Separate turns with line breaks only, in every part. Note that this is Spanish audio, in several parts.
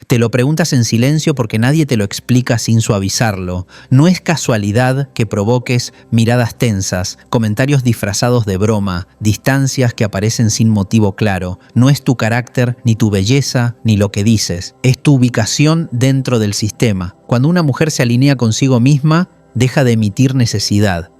Te lo preguntas en silencio porque nadie te lo explica sin suavizarlo. No es casualidad que provoques miradas tensas, comentarios disfrazados de broma, distancias que aparecen sin motivo claro. No es tu carácter, ni tu belleza, ni lo que dices. Es tu ubicación dentro del sistema. Cuando una mujer se alinea consigo misma, deja de emitir necesidad.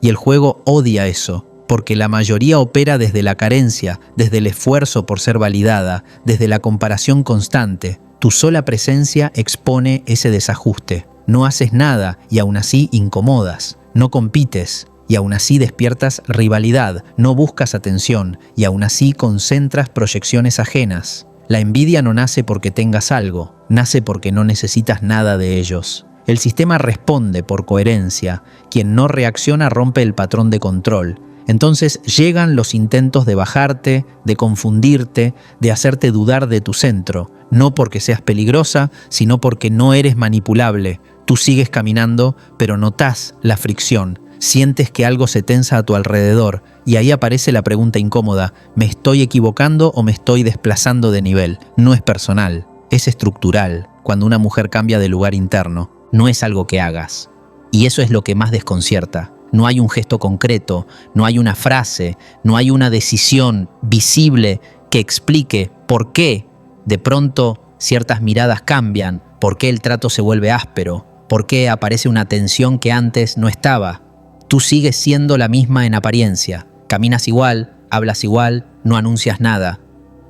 Y el juego odia eso, porque la mayoría opera desde la carencia, desde el esfuerzo por ser validada, desde la comparación constante. Tu sola presencia expone ese desajuste. No haces nada y aún así incomodas. No compites y aún así despiertas rivalidad. No buscas atención y aún así concentras proyecciones ajenas. La envidia no nace porque tengas algo, nace porque no necesitas nada de ellos. El sistema responde por coherencia. Quien no reacciona rompe el patrón de control. Entonces llegan los intentos de bajarte, de confundirte, de hacerte dudar de tu centro. No porque seas peligrosa, sino porque no eres manipulable. Tú sigues caminando, pero notás la fricción. Sientes que algo se tensa a tu alrededor. Y ahí aparece la pregunta incómoda. ¿Me estoy equivocando o me estoy desplazando de nivel? No es personal, es estructural. Cuando una mujer cambia de lugar interno, no es algo que hagas. Y eso es lo que más desconcierta. No hay un gesto concreto, no hay una frase, no hay una decisión visible que explique por qué de pronto ciertas miradas cambian, por qué el trato se vuelve áspero, por qué aparece una tensión que antes no estaba. Tú sigues siendo la misma en apariencia, caminas igual, hablas igual, no anuncias nada,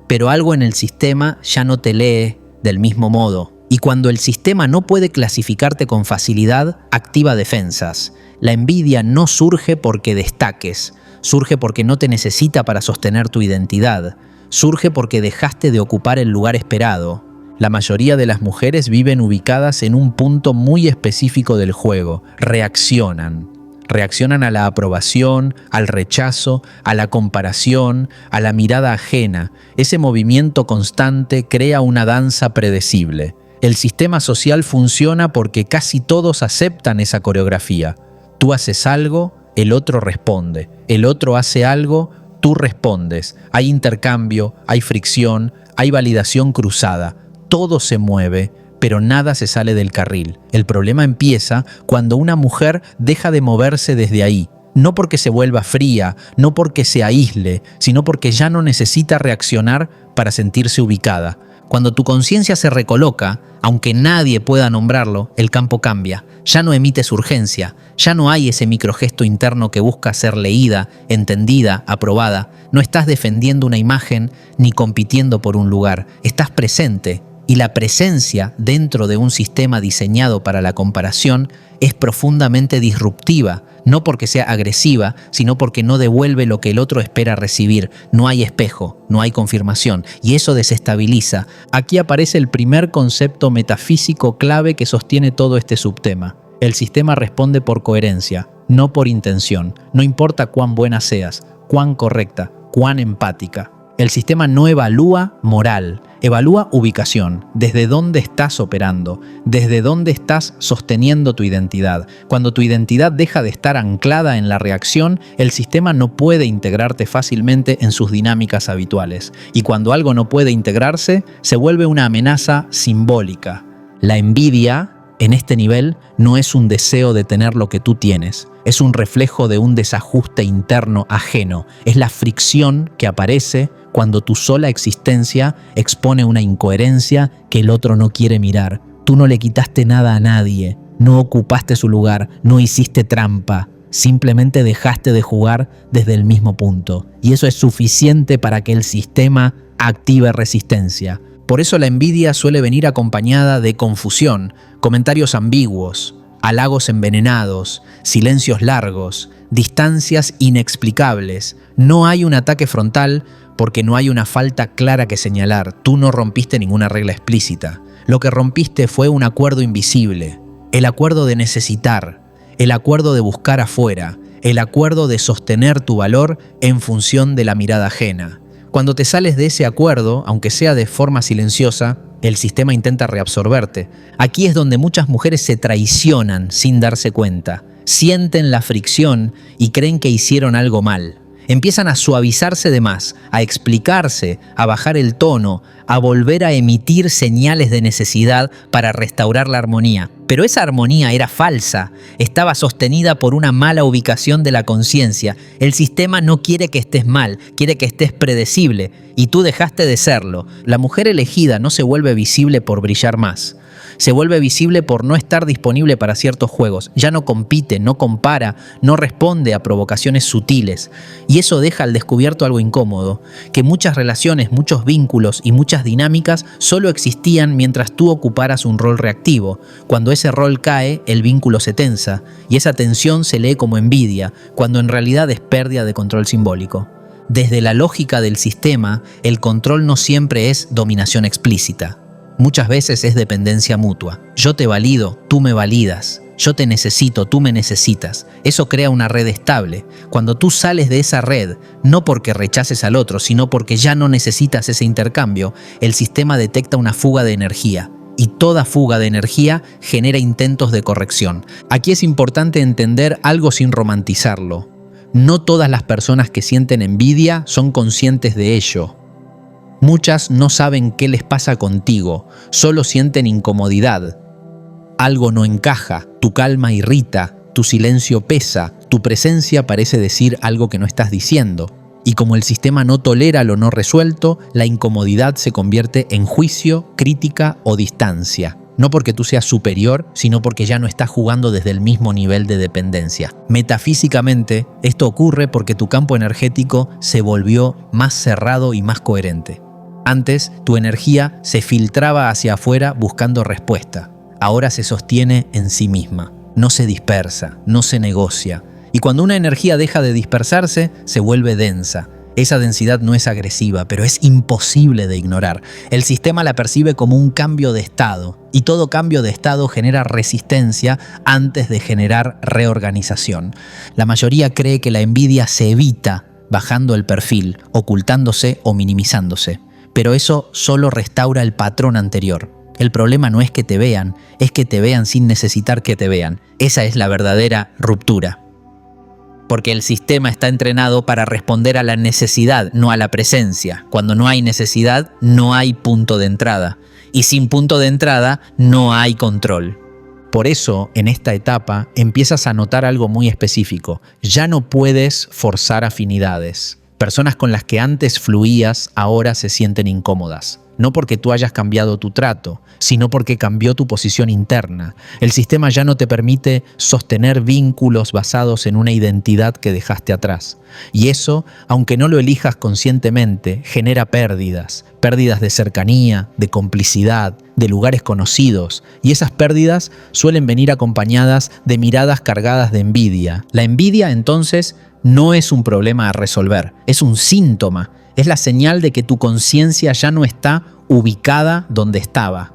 pero algo en el sistema ya no te lee del mismo modo. Y cuando el sistema no puede clasificarte con facilidad, activa defensas. La envidia no surge porque destaques, surge porque no te necesita para sostener tu identidad, surge porque dejaste de ocupar el lugar esperado. La mayoría de las mujeres viven ubicadas en un punto muy específico del juego, reaccionan. Reaccionan a la aprobación, al rechazo, a la comparación, a la mirada ajena. Ese movimiento constante crea una danza predecible. El sistema social funciona porque casi todos aceptan esa coreografía. Tú haces algo, el otro responde. El otro hace algo, tú respondes. Hay intercambio, hay fricción, hay validación cruzada. Todo se mueve, pero nada se sale del carril. El problema empieza cuando una mujer deja de moverse desde ahí. No porque se vuelva fría, no porque se aísle, sino porque ya no necesita reaccionar para sentirse ubicada. Cuando tu conciencia se recoloca, aunque nadie pueda nombrarlo, el campo cambia. Ya no emites urgencia, ya no hay ese microgesto interno que busca ser leída, entendida, aprobada. No estás defendiendo una imagen ni compitiendo por un lugar. Estás presente. Y la presencia dentro de un sistema diseñado para la comparación es profundamente disruptiva, no porque sea agresiva, sino porque no devuelve lo que el otro espera recibir. No hay espejo, no hay confirmación, y eso desestabiliza. Aquí aparece el primer concepto metafísico clave que sostiene todo este subtema. El sistema responde por coherencia, no por intención. No importa cuán buena seas, cuán correcta, cuán empática. El sistema no evalúa moral, evalúa ubicación, desde dónde estás operando, desde dónde estás sosteniendo tu identidad. Cuando tu identidad deja de estar anclada en la reacción, el sistema no puede integrarte fácilmente en sus dinámicas habituales. Y cuando algo no puede integrarse, se vuelve una amenaza simbólica. La envidia, en este nivel, no es un deseo de tener lo que tú tienes. Es un reflejo de un desajuste interno ajeno. Es la fricción que aparece cuando tu sola existencia expone una incoherencia que el otro no quiere mirar. Tú no le quitaste nada a nadie, no ocupaste su lugar, no hiciste trampa. Simplemente dejaste de jugar desde el mismo punto. Y eso es suficiente para que el sistema active resistencia. Por eso la envidia suele venir acompañada de confusión, comentarios ambiguos, halagos envenenados, silencios largos, distancias inexplicables. No hay un ataque frontal porque no hay una falta clara que señalar. Tú no rompiste ninguna regla explícita. Lo que rompiste fue un acuerdo invisible, el acuerdo de necesitar, el acuerdo de buscar afuera, el acuerdo de sostener tu valor en función de la mirada ajena. Cuando te sales de ese acuerdo, aunque sea de forma silenciosa, el sistema intenta reabsorberte. Aquí es donde muchas mujeres se traicionan sin darse cuenta. Sienten la fricción y creen que hicieron algo mal. Empiezan a suavizarse de más, a explicarse, a bajar el tono, a volver a emitir señales de necesidad para restaurar la armonía. Pero esa armonía era falsa, estaba sostenida por una mala ubicación de la conciencia. El sistema no quiere que estés mal, quiere que estés predecible, y tú dejaste de serlo. La mujer elegida no se vuelve visible por brillar más. Se vuelve visible por no estar disponible para ciertos juegos. Ya no compite, no compara, no responde a provocaciones sutiles. Y eso deja al descubierto algo incómodo, que muchas relaciones, muchos vínculos y muchas dinámicas solo existían mientras tú ocuparas un rol reactivo. Cuando ese rol cae, el vínculo se tensa, y esa tensión se lee como envidia, cuando en realidad es pérdida de control simbólico. Desde la lógica del sistema, el control no siempre es dominación explícita. Muchas veces es dependencia mutua. Yo te valido, tú me validas. Yo te necesito, tú me necesitas. Eso crea una red estable. Cuando tú sales de esa red, no porque rechaces al otro, sino porque ya no necesitas ese intercambio, el sistema detecta una fuga de energía. Y toda fuga de energía genera intentos de corrección. Aquí es importante entender algo sin romantizarlo. No todas las personas que sienten envidia son conscientes de ello. Muchas no saben qué les pasa contigo, solo sienten incomodidad. Algo no encaja, tu calma irrita, tu silencio pesa, tu presencia parece decir algo que no estás diciendo. Y como el sistema no tolera lo no resuelto, la incomodidad se convierte en juicio, crítica o distancia. No porque tú seas superior, sino porque ya no estás jugando desde el mismo nivel de dependencia. Metafísicamente, esto ocurre porque tu campo energético se volvió más cerrado y más coherente. Antes, tu energía se filtraba hacia afuera buscando respuesta. Ahora se sostiene en sí misma. No se dispersa, no se negocia. Y cuando una energía deja de dispersarse, se vuelve densa. Esa densidad no es agresiva, pero es imposible de ignorar. El sistema la percibe como un cambio de estado, y todo cambio de estado genera resistencia antes de generar reorganización. La mayoría cree que la envidia se evita bajando el perfil, ocultándose o minimizándose. Pero eso solo restaura el patrón anterior. El problema no es que te vean, es que te vean sin necesitar que te vean. Esa es la verdadera ruptura. Porque el sistema está entrenado para responder a la necesidad, no a la presencia. Cuando no hay necesidad, no hay punto de entrada. Y sin punto de entrada, no hay control. Por eso, en esta etapa, empiezas a notar algo muy específico. Ya no puedes forzar afinidades. Personas con las que antes fluías ahora se sienten incómodas. No porque tú hayas cambiado tu trato, sino porque cambió tu posición interna. El sistema ya no te permite sostener vínculos basados en una identidad que dejaste atrás. Y eso, aunque no lo elijas conscientemente, genera pérdidas. Pérdidas de cercanía, de complicidad, de lugares conocidos. Y esas pérdidas suelen venir acompañadas de miradas cargadas de envidia. La envidia, entonces, no es un problema a resolver, es un síntoma. Es la señal de que tu conciencia ya no está ubicada donde estaba,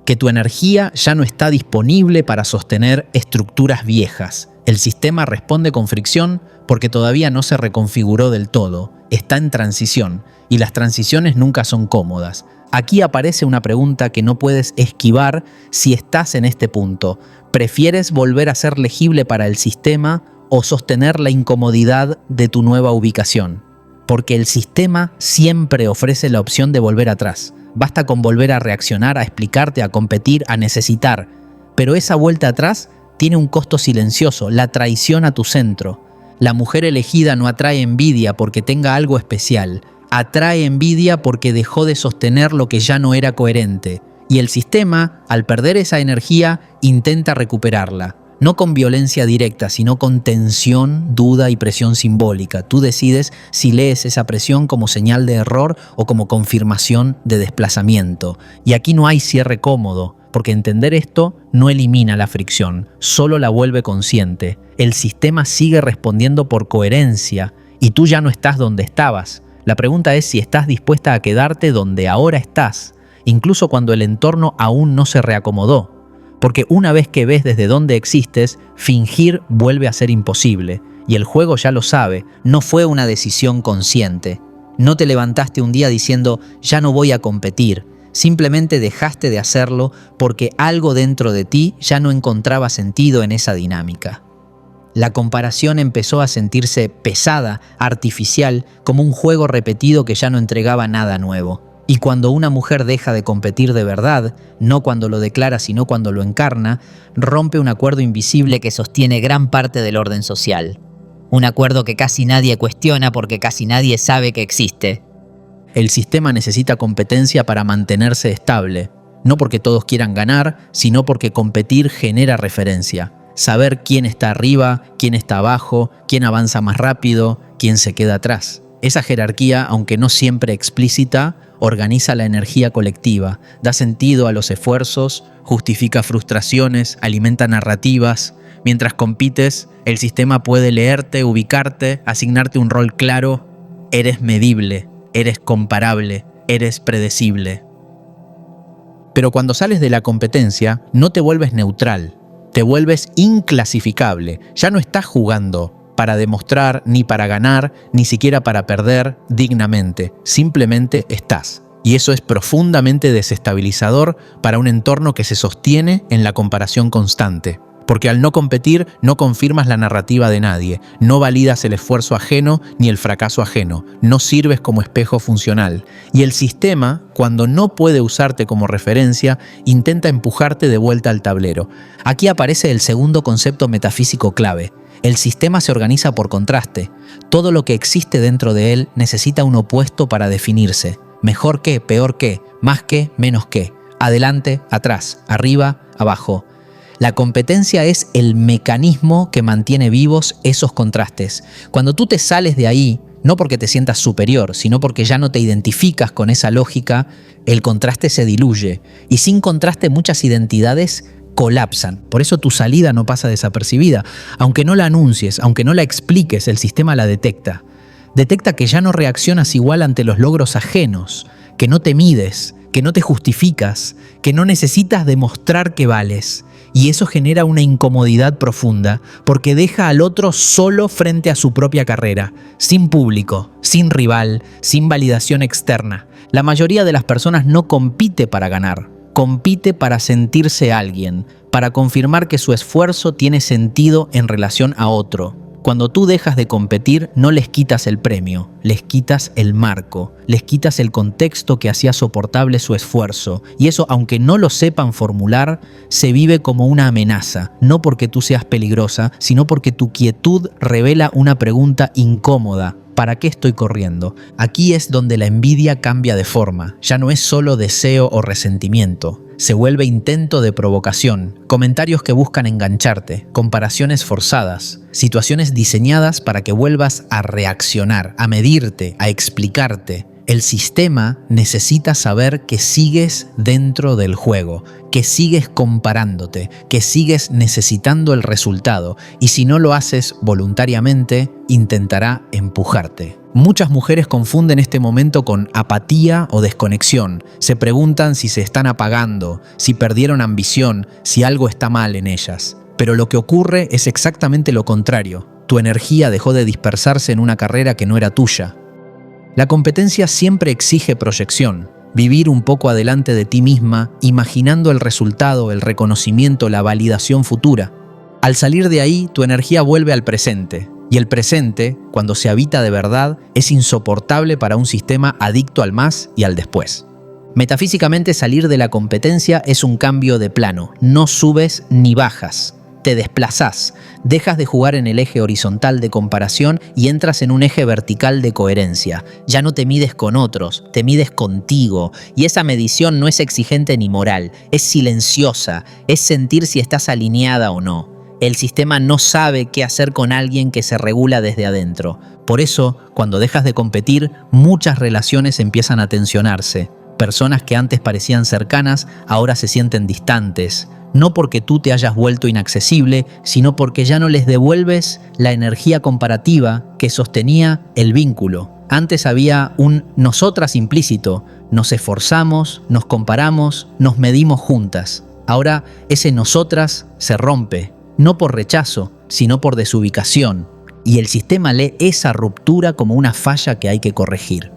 que tu energía ya no está disponible para sostener estructuras viejas. El sistema responde con fricción porque todavía no se reconfiguró del todo, está en transición, y las transiciones nunca son cómodas. Aquí aparece una pregunta que no puedes esquivar si estás en este punto. ¿Prefieres volver a ser legible para el sistema o sostener la incomodidad de tu nueva ubicación? Porque el sistema siempre ofrece la opción de volver atrás. Basta con volver a reaccionar, a explicarte, a competir, a necesitar. Pero esa vuelta atrás tiene un costo silencioso, la traición a tu centro. La mujer elegida no atrae envidia porque tenga algo especial. Atrae envidia porque dejó de sostener lo que ya no era coherente. Y el sistema, al perder esa energía, intenta recuperarla. No con violencia directa, sino con tensión, duda y presión simbólica. Tú decides si lees esa presión como señal de error o como confirmación de desplazamiento. Y aquí no hay cierre cómodo, porque entender esto no elimina la fricción, solo la vuelve consciente. El sistema sigue respondiendo por coherencia y tú ya no estás donde estabas. La pregunta es si estás dispuesta a quedarte donde ahora estás, incluso cuando el entorno aún no se reacomodó. Porque una vez que ves desde dónde existes, fingir vuelve a ser imposible. Y el juego ya lo sabe, no fue una decisión consciente. No te levantaste un día diciendo, ya no voy a competir. Simplemente dejaste de hacerlo porque algo dentro de ti ya no encontraba sentido en esa dinámica. La comparación empezó a sentirse pesada, artificial, como un juego repetido que ya no entregaba nada nuevo. Y cuando una mujer deja de competir de verdad, no cuando lo declara sino cuando lo encarna, rompe un acuerdo invisible que sostiene gran parte del orden social. Un acuerdo que casi nadie cuestiona porque casi nadie sabe que existe. El sistema necesita competencia para mantenerse estable, no porque todos quieran ganar, sino porque competir genera referencia. Saber quién está arriba, quién está abajo, quién avanza más rápido, quién se queda atrás. Esa jerarquía, aunque no siempre explícita, organiza la energía colectiva, da sentido a los esfuerzos, justifica frustraciones, alimenta narrativas. Mientras compites, el sistema puede leerte, ubicarte, asignarte un rol claro. Eres medible, eres comparable, eres predecible. Pero cuando sales de la competencia, no te vuelves neutral, te vuelves inclasificable. Ya no estás jugando para demostrar, ni para ganar, ni siquiera para perder dignamente. Simplemente estás. Y eso es profundamente desestabilizador para un entorno que se sostiene en la comparación constante. Porque al no competir, no confirmas la narrativa de nadie, no validas el esfuerzo ajeno ni el fracaso ajeno, no sirves como espejo funcional. Y el sistema, cuando no puede usarte como referencia, intenta empujarte de vuelta al tablero. Aquí aparece el segundo concepto metafísico clave. El sistema se organiza por contraste. Todo lo que existe dentro de él necesita un opuesto para definirse. Mejor que, peor que, más que, menos que. Adelante, atrás, arriba, abajo. La competencia es el mecanismo que mantiene vivos esos contrastes. Cuando tú te sales de ahí, no porque te sientas superior, sino porque ya no te identificas con esa lógica, el contraste se diluye. Y sin contraste muchas identidades colapsan. Por eso tu salida no pasa desapercibida. Aunque no la anuncies, aunque no la expliques, el sistema la detecta. Detecta que ya no reaccionas igual ante los logros ajenos, que no te mides, que no te justificas, que no necesitas demostrar que vales. Y eso genera una incomodidad profunda, porque deja al otro solo frente a su propia carrera, sin público, sin rival, sin validación externa. La mayoría de las personas no compite para ganar, compite para sentirse alguien, para confirmar que su esfuerzo tiene sentido en relación a otro. Cuando tú dejas de competir, no les quitas el premio, les quitas el marco, les quitas el contexto que hacía soportable su esfuerzo. Y eso, aunque no lo sepan formular, se vive como una amenaza, no porque tú seas peligrosa, sino porque tu quietud revela una pregunta incómoda. ¿Para qué estoy corriendo? Aquí es donde la envidia cambia de forma. Ya no es solo deseo o resentimiento. Se vuelve intento de provocación, comentarios que buscan engancharte, comparaciones forzadas, situaciones diseñadas para que vuelvas a reaccionar, a medirte, a explicarte. El sistema necesita saber que sigues dentro del juego, que sigues comparándote, que sigues necesitando el resultado, y si no lo haces voluntariamente, intentará empujarte. Muchas mujeres confunden este momento con apatía o desconexión. Se preguntan si se están apagando, si perdieron ambición, si algo está mal en ellas. Pero lo que ocurre es exactamente lo contrario. Tu energía dejó de dispersarse en una carrera que no era tuya. La competencia siempre exige proyección, vivir un poco adelante de ti misma, imaginando el resultado, el reconocimiento, la validación futura. Al salir de ahí, tu energía vuelve al presente, y el presente, cuando se habita de verdad, es insoportable para un sistema adicto al más y al después. Metafísicamente, salir de la competencia es un cambio de plano, no subes ni bajas. Te desplazás, dejas de jugar en el eje horizontal de comparación y entras en un eje vertical de coherencia. Ya no te mides con otros, te mides contigo. Y esa medición no es exigente ni moral, es silenciosa, es sentir si estás alineada o no. El sistema no sabe qué hacer con alguien que se regula desde adentro. Por eso, cuando dejas de competir, muchas relaciones empiezan a tensionarse. Personas que antes parecían cercanas, ahora se sienten distantes. No porque tú te hayas vuelto inaccesible, sino porque ya no les devuelves la energía comparativa que sostenía el vínculo. Antes había un nosotras implícito, nos esforzamos, nos comparamos, nos medimos juntas. Ahora ese nosotras se rompe, no por rechazo, sino por desubicación. Y el sistema lee esa ruptura como una falla que hay que corregir.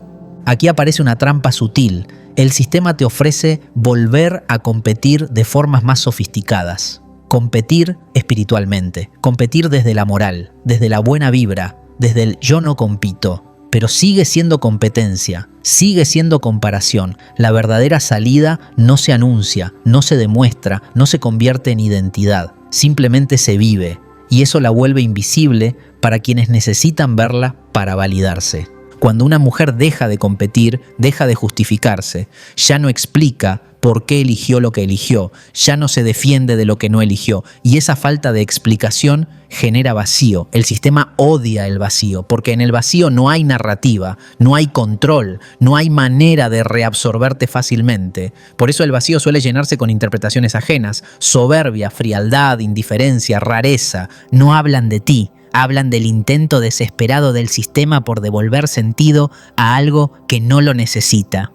Aquí aparece una trampa sutil. El sistema te ofrece volver a competir de formas más sofisticadas. Competir espiritualmente, competir desde la moral, desde la buena vibra, desde el yo no compito, pero sigue siendo competencia, sigue siendo comparación. La verdadera salida no se anuncia, no se demuestra, no se convierte en identidad, simplemente se vive, y eso la vuelve invisible para quienes necesitan verla para validarse. Cuando una mujer deja de competir, deja de justificarse, ya no explica por qué eligió lo que eligió, ya no se defiende de lo que no eligió, y esa falta de explicación genera vacío. El sistema odia el vacío, porque en el vacío no hay narrativa, no hay control, no hay manera de reabsorberte fácilmente. Por eso el vacío suele llenarse con interpretaciones ajenas, soberbia, frialdad, indiferencia, rareza. No hablan de ti. Hablan del intento desesperado del sistema por devolver sentido a algo que no lo necesita.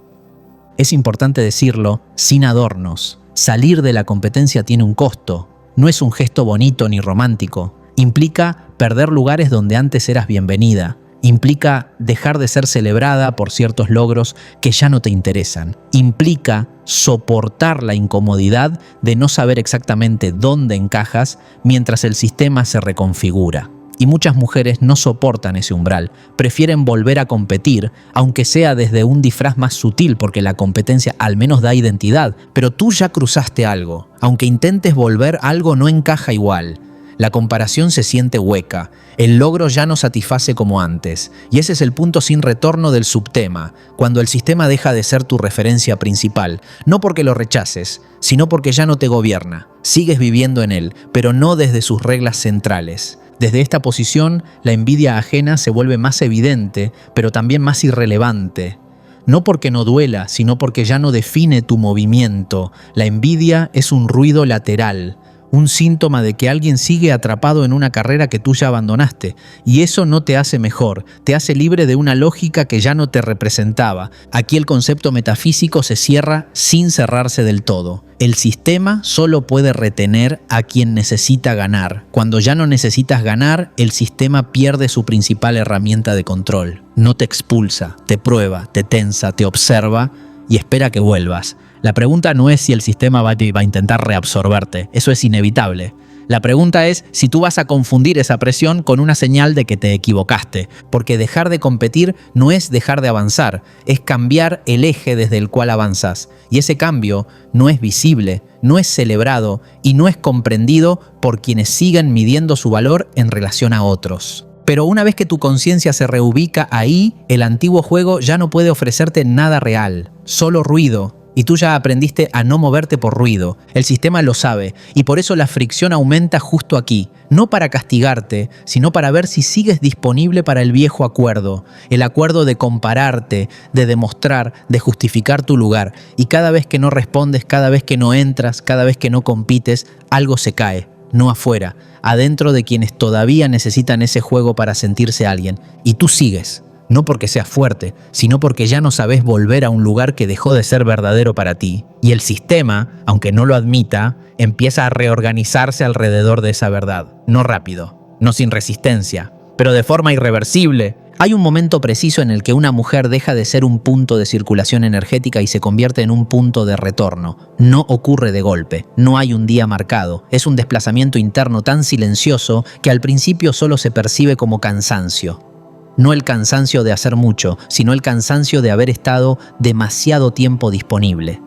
Es importante decirlo sin adornos. Salir de la competencia tiene un costo. No es un gesto bonito ni romántico. Implica perder lugares donde antes eras bienvenida. Implica dejar de ser celebrada por ciertos logros que ya no te interesan. Implica soportar la incomodidad de no saber exactamente dónde encajas mientras el sistema se reconfigura. Y muchas mujeres no soportan ese umbral, prefieren volver a competir, aunque sea desde un disfraz más sutil, porque la competencia al menos da identidad, pero tú ya cruzaste algo. Aunque intentes volver, algo no encaja igual. La comparación se siente hueca, el logro ya no satisface como antes, y ese es el punto sin retorno del subtema, cuando el sistema deja de ser tu referencia principal, no porque lo rechaces, sino porque ya no te gobierna. Sigues viviendo en él, pero no desde sus reglas centrales. Desde esta posición, la envidia ajena se vuelve más evidente, pero también más irrelevante. No porque no duela, sino porque ya no define tu movimiento. La envidia es un ruido lateral, un síntoma de que alguien sigue atrapado en una carrera que tú ya abandonaste. Y eso no te hace mejor, te hace libre de una lógica que ya no te representaba. Aquí el concepto metafísico se cierra sin cerrarse del todo. El sistema solo puede retener a quien necesita ganar. Cuando ya no necesitas ganar, el sistema pierde su principal herramienta de control. No te expulsa, te prueba, te tensa, te observa y espera que vuelvas. La pregunta no es si el sistema va a intentar reabsorberte, eso es inevitable. La pregunta es si tú vas a confundir esa presión con una señal de que te equivocaste, porque dejar de competir no es dejar de avanzar, es cambiar el eje desde el cual avanzas. Y ese cambio no es visible, no es celebrado y no es comprendido por quienes siguen midiendo su valor en relación a otros. Pero una vez que tu conciencia se reubica ahí, el antiguo juego ya no puede ofrecerte nada real, solo ruido. Y tú ya aprendiste a no moverte por ruido. El sistema lo sabe y por eso la fricción aumenta justo aquí. No para castigarte, sino para ver si sigues disponible para el viejo acuerdo. El acuerdo de compararte, de demostrar, de justificar tu lugar. Y cada vez que no respondes, cada vez que no entras, cada vez que no compites, algo se cae. No afuera, adentro de quienes todavía necesitan ese juego para sentirse alguien. Y tú sigues. No porque seas fuerte, sino porque ya no sabes volver a un lugar que dejó de ser verdadero para ti. Y el sistema, aunque no lo admita, empieza a reorganizarse alrededor de esa verdad. No rápido, no sin resistencia, pero de forma irreversible. Hay un momento preciso en el que una mujer deja de ser un punto de circulación energética y se convierte en un punto de retorno. No ocurre de golpe, no hay un día marcado. Es un desplazamiento interno tan silencioso que al principio solo se percibe como cansancio. No el cansancio de hacer mucho, sino el cansancio de haber estado demasiado tiempo disponible.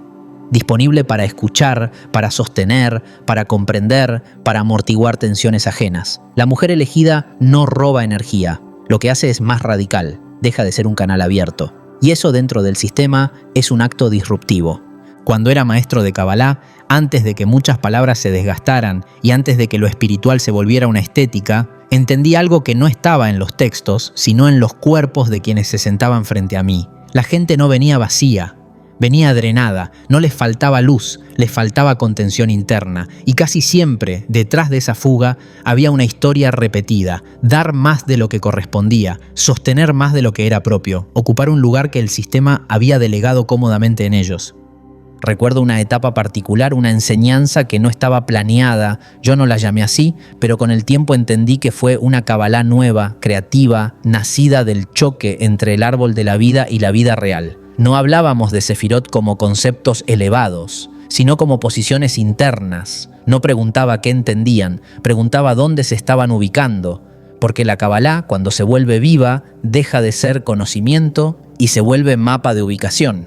Disponible para escuchar, para sostener, para comprender, para amortiguar tensiones ajenas. La mujer elegida no roba energía, lo que hace es más radical, deja de ser un canal abierto. Y eso dentro del sistema es un acto disruptivo. Cuando era maestro de Kabbalah, antes de que muchas palabras se desgastaran y antes de que lo espiritual se volviera una estética, entendí algo que no estaba en los textos, sino en los cuerpos de quienes se sentaban frente a mí. La gente no venía vacía, venía drenada, no les faltaba luz, les faltaba contención interna, y casi siempre, detrás de esa fuga, había una historia repetida, dar más de lo que correspondía, sostener más de lo que era propio, ocupar un lugar que el sistema había delegado cómodamente en ellos. Recuerdo una etapa particular, una enseñanza que no estaba planeada, yo no la llamé así, pero con el tiempo entendí que fue una Kabbalah nueva, creativa, nacida del choque entre el árbol de la vida y la vida real. No hablábamos de Sefirot como conceptos elevados, sino como posiciones internas. No preguntaba qué entendían, preguntaba dónde se estaban ubicando, porque la Kabbalah, cuando se vuelve viva, deja de ser conocimiento y se vuelve mapa de ubicación.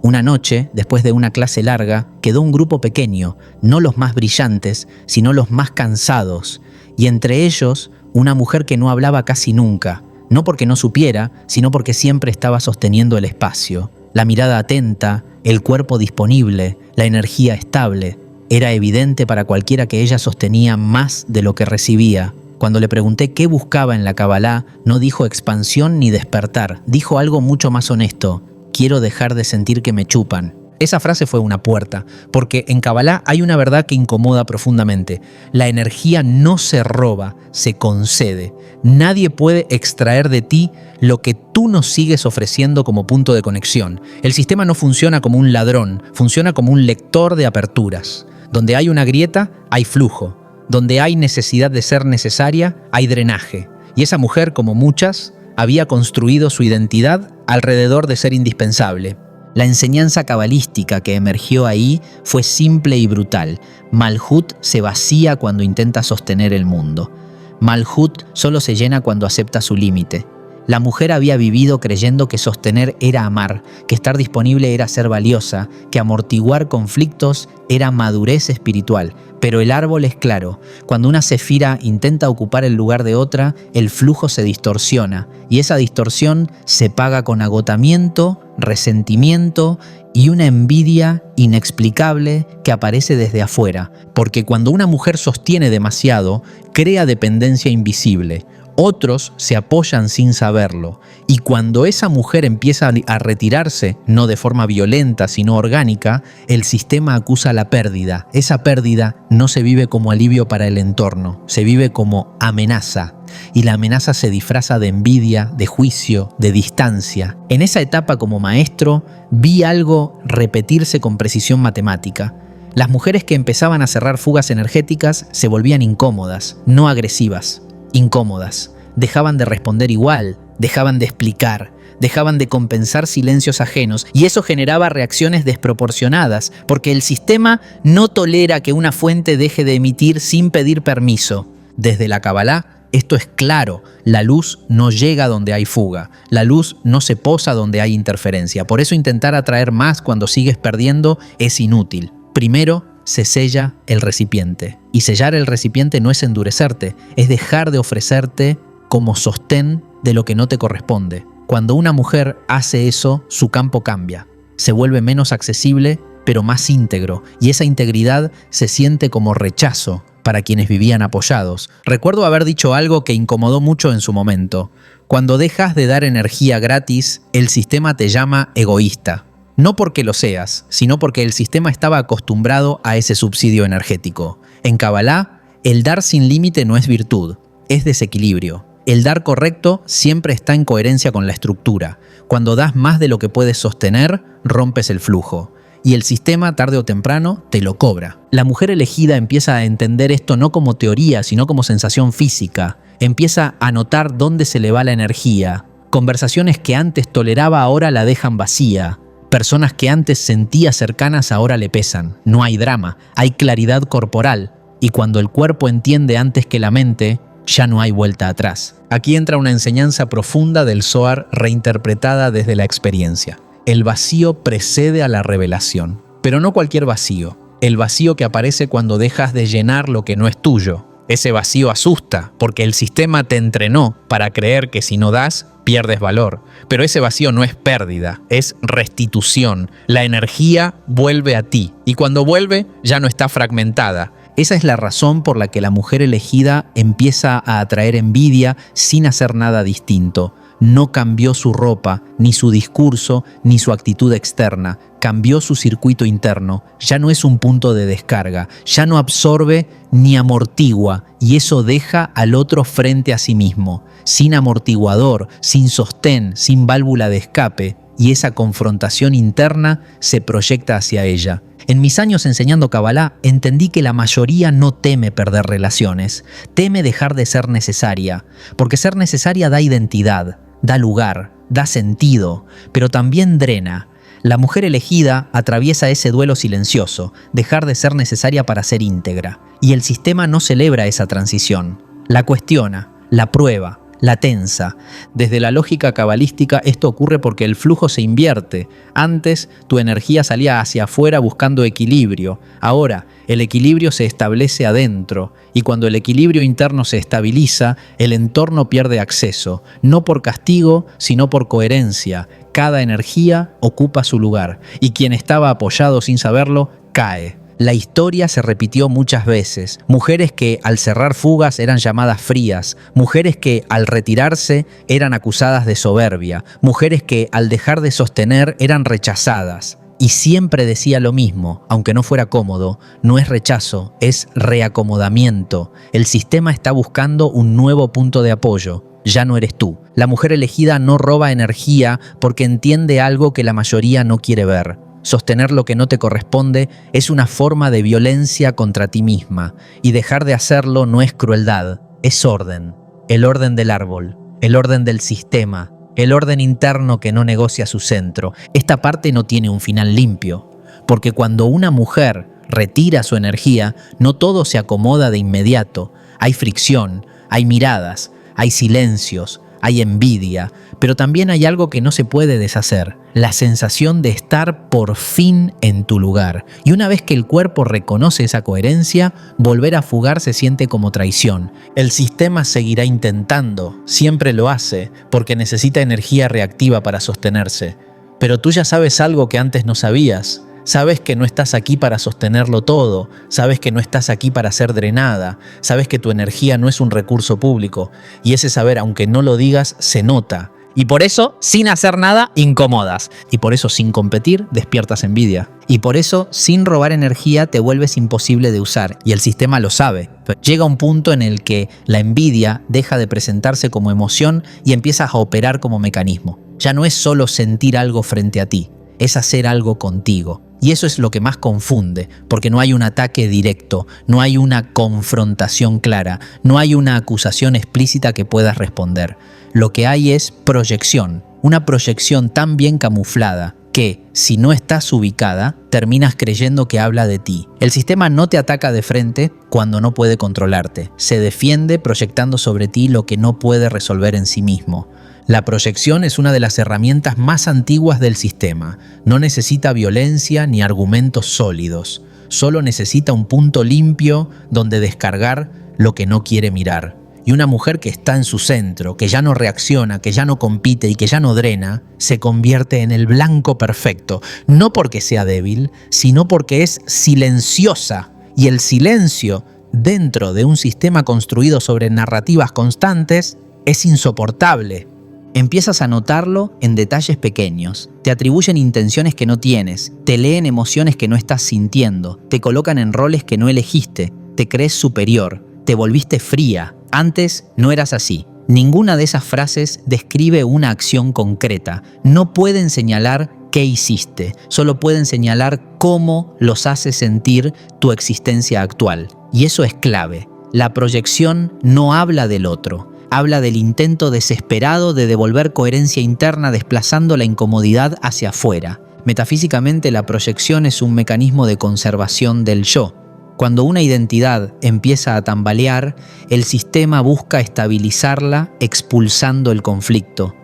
Una noche, después de una clase larga, quedó un grupo pequeño, no los más brillantes, sino los más cansados, y entre ellos una mujer que no hablaba casi nunca, no porque no supiera, sino porque siempre estaba sosteniendo el espacio. La mirada atenta, el cuerpo disponible, la energía estable. Era evidente para cualquiera que ella sostenía más de lo que recibía. Cuando le pregunté qué buscaba en la Kabbalah, no dijo expansión ni despertar, dijo algo mucho más honesto: quiero dejar de sentir que me chupan. Esa frase fue una puerta, porque en Kabbalah hay una verdad que incomoda profundamente. La energía no se roba, se concede. Nadie puede extraer de ti lo que tú nos sigues ofreciendo como punto de conexión. El sistema no funciona como un ladrón, funciona como un lector de aperturas. Donde hay una grieta, hay flujo. Donde hay necesidad de ser necesaria, hay drenaje. Y esa mujer, como muchas, había construido su identidad alrededor de ser indispensable. La enseñanza cabalística que emergió ahí fue simple y brutal. Malhut se vacía cuando intenta sostener el mundo. Malhut solo se llena cuando acepta su límite. La mujer había vivido creyendo que sostener era amar, que estar disponible era ser valiosa, que amortiguar conflictos era madurez espiritual. Pero el árbol es claro: cuando una sefira intenta ocupar el lugar de otra, el flujo se distorsiona, y esa distorsión se paga con agotamiento, resentimiento y una envidia inexplicable que aparece desde afuera, porque cuando una mujer sostiene demasiado, crea dependencia invisible. Otros se apoyan sin saberlo, y cuando esa mujer empieza a retirarse, no de forma violenta sino orgánica, el sistema acusa la pérdida. Esa pérdida no se vive como alivio para el entorno, se vive como amenaza. Y la amenaza se disfraza de envidia, de juicio, de distancia. En esa etapa como maestro, vi algo repetirse con precisión matemática. Las mujeres que empezaban a cerrar fugas energéticas se volvían incómodas, no agresivas, incómodas. Dejaban de responder igual, dejaban de explicar, dejaban de compensar silencios ajenos, y eso generaba reacciones desproporcionadas, porque el sistema no tolera que una fuente deje de emitir sin pedir permiso. Desde la Kabbalah, esto es claro: la luz no llega donde hay fuga, la luz no se posa donde hay interferencia. Por eso intentar atraer más cuando sigues perdiendo es inútil. Primero se sella el recipiente, y sellar el recipiente no es endurecerte, es dejar de ofrecerte como sostén de lo que no te corresponde. Cuando una mujer hace eso, su campo cambia, se vuelve menos accesible, pero más íntegro, y esa integridad se siente como rechazo para quienes vivían apoyados. Recuerdo haber dicho algo que incomodó mucho en su momento: cuando dejas de dar energía gratis, el sistema te llama egoísta. No porque lo seas, sino porque el sistema estaba acostumbrado a ese subsidio energético. En Kabbalah, el dar sin límite no es virtud, es desequilibrio. El dar correcto siempre está en coherencia con la estructura. Cuando das más de lo que puedes sostener, rompes el flujo. Y el sistema, tarde o temprano, te lo cobra. La mujer elegida empieza a entender esto no como teoría, sino como sensación física. Empieza a notar dónde se le va la energía. Conversaciones que antes toleraba ahora la dejan vacía. Personas que antes sentía cercanas ahora le pesan. No hay drama, hay claridad corporal. Y cuando el cuerpo entiende antes que la mente, ya no hay vuelta atrás. Aquí entra una enseñanza profunda del Zohar reinterpretada desde la experiencia. El vacío precede a la revelación. Pero no cualquier vacío. El vacío que aparece cuando dejas de llenar lo que no es tuyo. Ese vacío asusta, porque el sistema te entrenó para creer que si no das, pierdes valor. Pero ese vacío no es pérdida, es restitución. La energía vuelve a ti, y cuando vuelve, ya no está fragmentada. Esa es la razón por la que la mujer elegida empieza a atraer envidia sin hacer nada distinto. No cambió su ropa, ni su discurso, ni su actitud externa. Cambió su circuito interno. Ya no es un punto de descarga. Ya no absorbe ni amortigua, y eso deja al otro frente a sí mismo, sin amortiguador, sin sostén, sin válvula de escape, y esa confrontación interna se proyecta hacia ella. En mis años enseñando Kabbalah, entendí que la mayoría no teme perder relaciones, teme dejar de ser necesaria, porque ser necesaria da identidad, da lugar, da sentido, pero también drena. La mujer elegida atraviesa ese duelo silencioso, dejar de ser necesaria para ser íntegra. Y el sistema no celebra esa transición. La cuestiona, la prueba, la tensa. Desde la lógica cabalística esto ocurre porque el flujo se invierte. Antes tu energía salía hacia afuera buscando equilibrio. Ahora el equilibrio se establece adentro. Y cuando el equilibrio interno se estabiliza, el entorno pierde acceso. No por castigo, sino por coherencia. Cada energía ocupa su lugar. Y quien estaba apoyado sin saberlo, cae. La historia se repitió muchas veces. Mujeres que al cerrar fugas eran llamadas frías. Mujeres que al retirarse eran acusadas de soberbia. Mujeres que al dejar de sostener eran rechazadas. Y siempre decía lo mismo, aunque no fuera cómodo, no es rechazo, es reacomodamiento. El sistema está buscando un nuevo punto de apoyo. Ya no eres tú. La mujer elegida no roba energía porque entiende algo que la mayoría no quiere ver. Sostener lo que no te corresponde es una forma de violencia contra ti misma, y dejar de hacerlo no es crueldad, es orden. El orden del árbol, el orden del sistema, el orden interno que no negocia su centro. Esta parte no tiene un final limpio, porque cuando una mujer retira su energía, no todo se acomoda de inmediato. Hay fricción, hay miradas, hay silencios, hay envidia, pero también hay algo que no se puede deshacer, la sensación de estar por fin en tu lugar. Y una vez que el cuerpo reconoce esa coherencia, volver a fugar se siente como traición. El sistema seguirá intentando, siempre lo hace, porque necesita energía reactiva para sostenerse. Pero tú ya sabes algo que antes no sabías. Sabes que no estás aquí para sostenerlo todo, sabes que no estás aquí para ser drenada, sabes que tu energía no es un recurso público, y ese saber, aunque no lo digas, se nota. Y por eso, sin hacer nada, incomodas. Y por eso, sin competir, despiertas envidia. Y por eso, sin robar energía, te vuelves imposible de usar. Y el sistema lo sabe. Llega un punto en el que la envidia deja de presentarse como emoción y empiezas a operar como mecanismo. Ya no es solo sentir algo frente a ti, es hacer algo contigo. Y eso es lo que más confunde, porque no hay un ataque directo, no hay una confrontación clara, no hay una acusación explícita que puedas responder. Lo que hay es proyección, una proyección tan bien camuflada que, si no estás ubicada, terminas creyendo que habla de ti. El sistema no te ataca de frente cuando no puede controlarte, se defiende proyectando sobre ti lo que no puede resolver en sí mismo. La proyección es una de las herramientas más antiguas del sistema. No necesita violencia ni argumentos sólidos. Solo necesita un punto limpio donde descargar lo que no quiere mirar. Y una mujer que está en su centro, que ya no reacciona, que ya no compite y que ya no drena, se convierte en el blanco perfecto. No porque sea débil, sino porque es silenciosa. Y el silencio, dentro de un sistema construido sobre narrativas constantes, es insoportable. Empiezas a notarlo en detalles pequeños. Te atribuyen intenciones que no tienes, te leen emociones que no estás sintiendo, te colocan en roles que no elegiste, te crees superior, te volviste fría. Antes no eras así. Ninguna de esas frases describe una acción concreta. No pueden señalar qué hiciste, solo pueden señalar cómo los hace sentir tu existencia actual. Y eso es clave. La proyección no habla del otro. Habla del intento desesperado de devolver coherencia interna desplazando la incomodidad hacia afuera. Metafísicamente, la proyección es un mecanismo de conservación del yo. Cuando una identidad empieza a tambalear, el sistema busca estabilizarla expulsando el conflicto.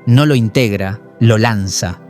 No lo integra, lo lanza.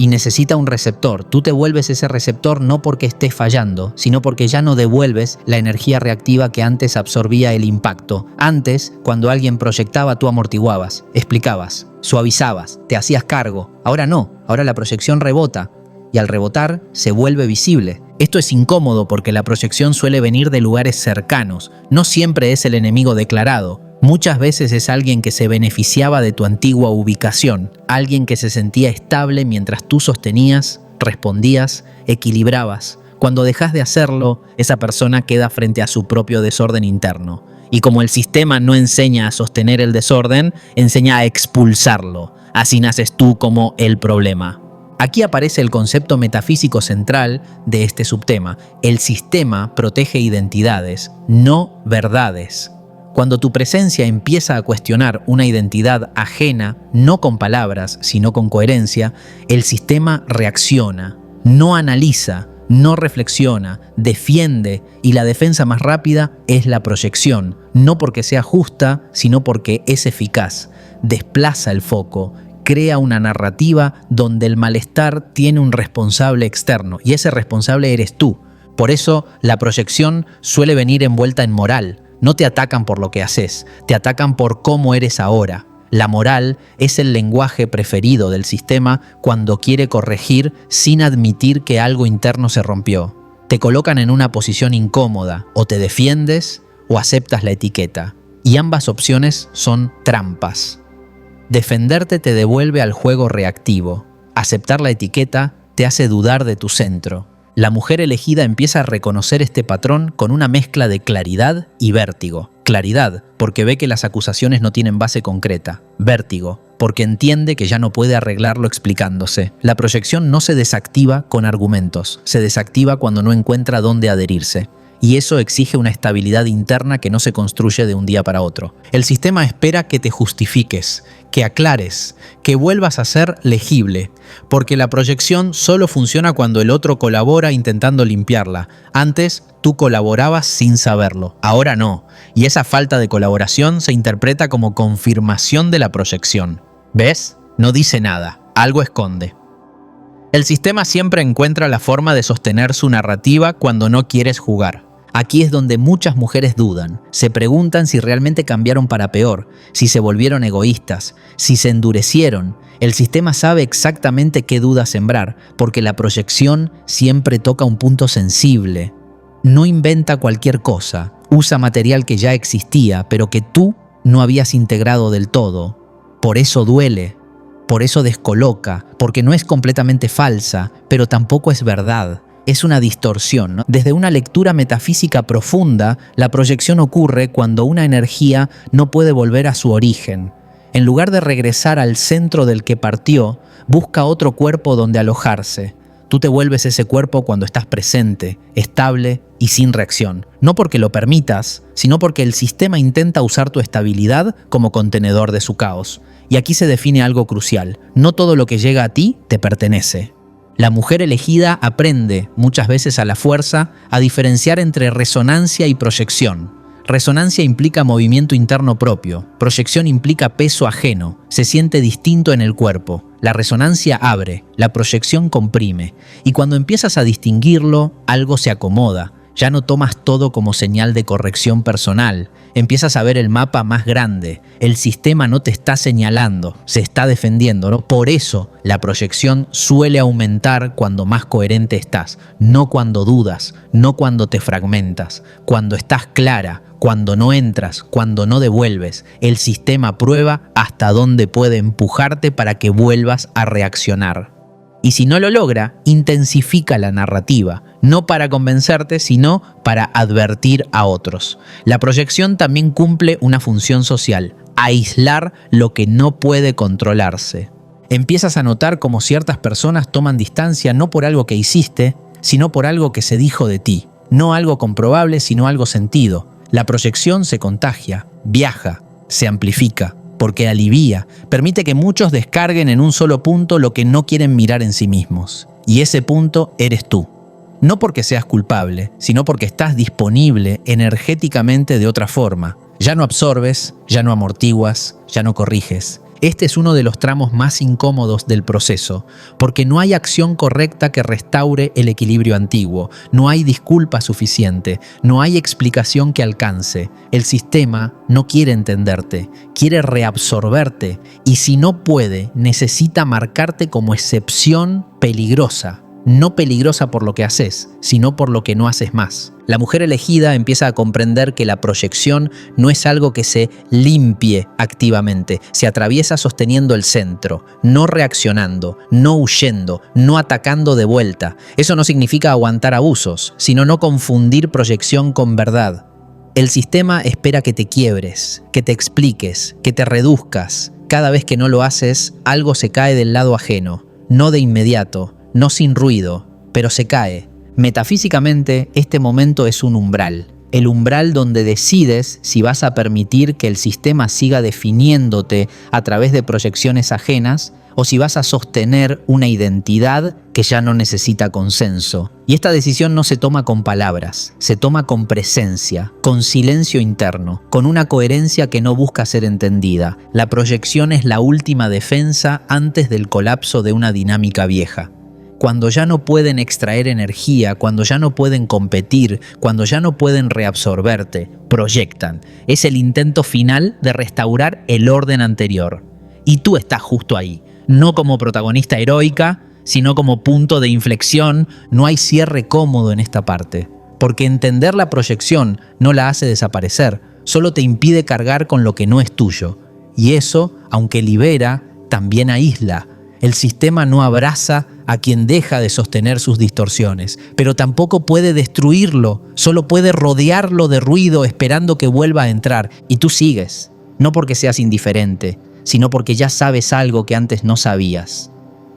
Y necesita un receptor. Tú te vuelves ese receptor no porque estés fallando, sino porque ya no devuelves la energía reactiva que antes absorbía el impacto. Antes, cuando alguien proyectaba, tú amortiguabas, explicabas, suavizabas, te hacías cargo. Ahora no, ahora la proyección rebota y al rebotar se vuelve visible. Esto es incómodo porque la proyección suele venir de lugares cercanos. No siempre es el enemigo declarado. Muchas veces es alguien que se beneficiaba de tu antigua ubicación, alguien que se sentía estable mientras tú sostenías, respondías, equilibrabas. Cuando dejas de hacerlo, esa persona queda frente a su propio desorden interno. Y como el sistema no enseña a sostener el desorden, enseña a expulsarlo. Así naces tú como el problema. Aquí aparece el concepto metafísico central de este subtema. El sistema protege identidades, no verdades. Cuando tu presencia empieza a cuestionar una identidad ajena, no con palabras, sino con coherencia, el sistema reacciona, no analiza, no reflexiona, defiende, y la defensa más rápida es la proyección, no porque sea justa, sino porque es eficaz. Desplaza el foco, crea una narrativa donde el malestar tiene un responsable externo, y ese responsable eres tú. Por eso la proyección suele venir envuelta en moral. No te atacan por lo que haces, te atacan por cómo eres ahora. La moral es el lenguaje preferido del sistema cuando quiere corregir sin admitir que algo interno se rompió. Te colocan en una posición incómoda, o te defiendes o aceptas la etiqueta. Y ambas opciones son trampas. Defenderte te devuelve al juego reactivo. Aceptar la etiqueta te hace dudar de tu centro. La mujer elegida empieza a reconocer este patrón con una mezcla de claridad y vértigo. Claridad, porque ve que las acusaciones no tienen base concreta. Vértigo, porque entiende que ya no puede arreglarlo explicándose. La proyección no se desactiva con argumentos, se desactiva cuando no encuentra dónde adherirse. Y eso exige una estabilidad interna que no se construye de un día para otro. El sistema espera que te justifiques, que aclares, que vuelvas a ser legible, porque la proyección solo funciona cuando el otro colabora intentando limpiarla. Antes, tú colaborabas sin saberlo, ahora no, y esa falta de colaboración se interpreta como confirmación de la proyección. ¿Ves? No dice nada, algo esconde. El sistema siempre encuentra la forma de sostener su narrativa cuando no quieres jugar. Aquí es donde muchas mujeres dudan, se preguntan si realmente cambiaron para peor, si se volvieron egoístas, si se endurecieron. El sistema sabe exactamente qué duda sembrar, porque la proyección siempre toca un punto sensible. No inventa cualquier cosa, usa material que ya existía, pero que tú no habías integrado del todo. Por eso duele, por eso descoloca, porque no es completamente falsa, pero tampoco es verdad. Es una distorsión, ¿no? Desde una lectura metafísica profunda, la proyección ocurre cuando una energía no puede volver a su origen. En lugar de regresar al centro del que partió, busca otro cuerpo donde alojarse. Tú te vuelves ese cuerpo cuando estás presente, estable y sin reacción. No porque lo permitas, sino porque el sistema intenta usar tu estabilidad como contenedor de su caos. Y aquí se define algo crucial. No todo lo que llega a ti te pertenece. La mujer elegida aprende, muchas veces a la fuerza, a diferenciar entre resonancia y proyección. Resonancia implica movimiento interno propio, proyección implica peso ajeno, se siente distinto en el cuerpo. La resonancia abre, la proyección comprime, y cuando empiezas a distinguirlo, algo se acomoda. Ya no tomas todo como señal de corrección personal, empiezas a ver el mapa más grande. El sistema no te está señalando, se está defendiendo, ¿no? Por eso la proyección suele aumentar cuando más coherente estás, no cuando dudas, no cuando te fragmentas, cuando estás clara, cuando no entras, cuando no devuelves. El sistema prueba hasta dónde puede empujarte para que vuelvas a reaccionar. Y si no lo logra, intensifica la narrativa, no para convencerte, sino para advertir a otros. La proyección también cumple una función social, aislar lo que no puede controlarse. Empiezas a notar cómo ciertas personas toman distancia no por algo que hiciste, sino por algo que se dijo de ti. No algo comprobable, sino algo sentido. La proyección se contagia, viaja, se amplifica. Porque alivia, permite que muchos descarguen en un solo punto lo que no quieren mirar en sí mismos. Y ese punto eres tú. No porque seas culpable, sino porque estás disponible energéticamente de otra forma. Ya no absorbes, ya no amortiguas, ya no corriges. Este es uno de los tramos más incómodos del proceso, porque no hay acción correcta que restaure el equilibrio antiguo, no hay disculpa suficiente, no hay explicación que alcance. El sistema no quiere entenderte, quiere reabsorberte, y si no puede, necesita marcarte como excepción peligrosa. No peligrosa por lo que haces, sino por lo que no haces más. La mujer elegida empieza a comprender que la proyección no es algo que se limpie activamente, se atraviesa sosteniendo el centro, no reaccionando, no huyendo, no atacando de vuelta. Eso no significa aguantar abusos, sino no confundir proyección con verdad. El sistema espera que te quiebres, que te expliques, que te reduzcas. Cada vez que no lo haces, algo se cae del lado ajeno, no de inmediato, no sin ruido, pero se cae. Metafísicamente, este momento es un umbral. el umbral donde decides si vas a permitir que el sistema siga definiéndote a través de proyecciones ajenas o si vas a sostener una identidad que ya no necesita consenso. Y esta decisión no se toma con palabras, se toma con presencia, con silencio interno, con una coherencia que no busca ser entendida. La proyección es la última defensa antes del colapso de una dinámica vieja. Cuando ya no pueden extraer energía, cuando ya no pueden competir, cuando ya no pueden reabsorberte, proyectan. Es el intento final de restaurar el orden anterior. Y tú estás justo ahí. No como protagonista heroica, sino como punto de inflexión. No hay cierre cómodo en esta parte, porque entender la proyección no la hace desaparecer, solo te impide cargar con lo que no es tuyo. Y eso, aunque libera, también aísla. El sistema no abraza a quien deja de sostener sus distorsiones, pero tampoco puede destruirlo, solo puede rodearlo de ruido esperando que vuelva a entrar. Y tú sigues, no porque seas indiferente, sino porque ya sabes algo que antes no sabías,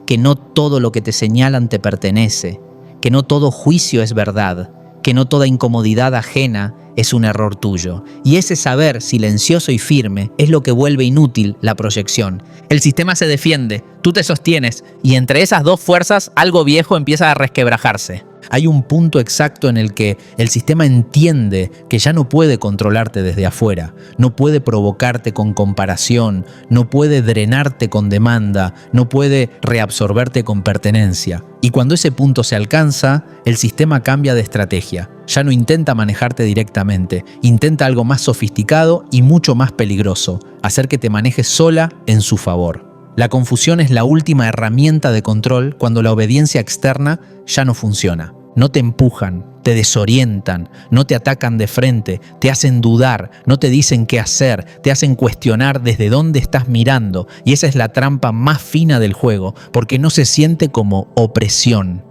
que no todo lo que te señalan te pertenece, que no todo juicio es verdad, que no toda incomodidad ajena es un error tuyo. Y ese saber silencioso y firme es lo que vuelve inútil la proyección. El sistema se defiende, tú te sostienes, y entre esas dos fuerzas algo viejo empieza a resquebrajarse. Hay un punto exacto en el que el sistema entiende que ya no puede controlarte desde afuera, no puede provocarte con comparación, no puede drenarte con demanda, no puede reabsorberte con pertenencia. Y cuando ese punto se alcanza, el sistema cambia de estrategia. Ya no intenta manejarte directamente, intenta algo más sofisticado y mucho más peligroso, hacer que te manejes sola en su favor. La confusión es la última herramienta de control cuando la obediencia externa ya no funciona. No te empujan, te desorientan, no te atacan de frente, te hacen dudar, no te dicen qué hacer, te hacen cuestionar desde dónde estás mirando. Y esa es la trampa más fina del juego, porque no se siente como opresión,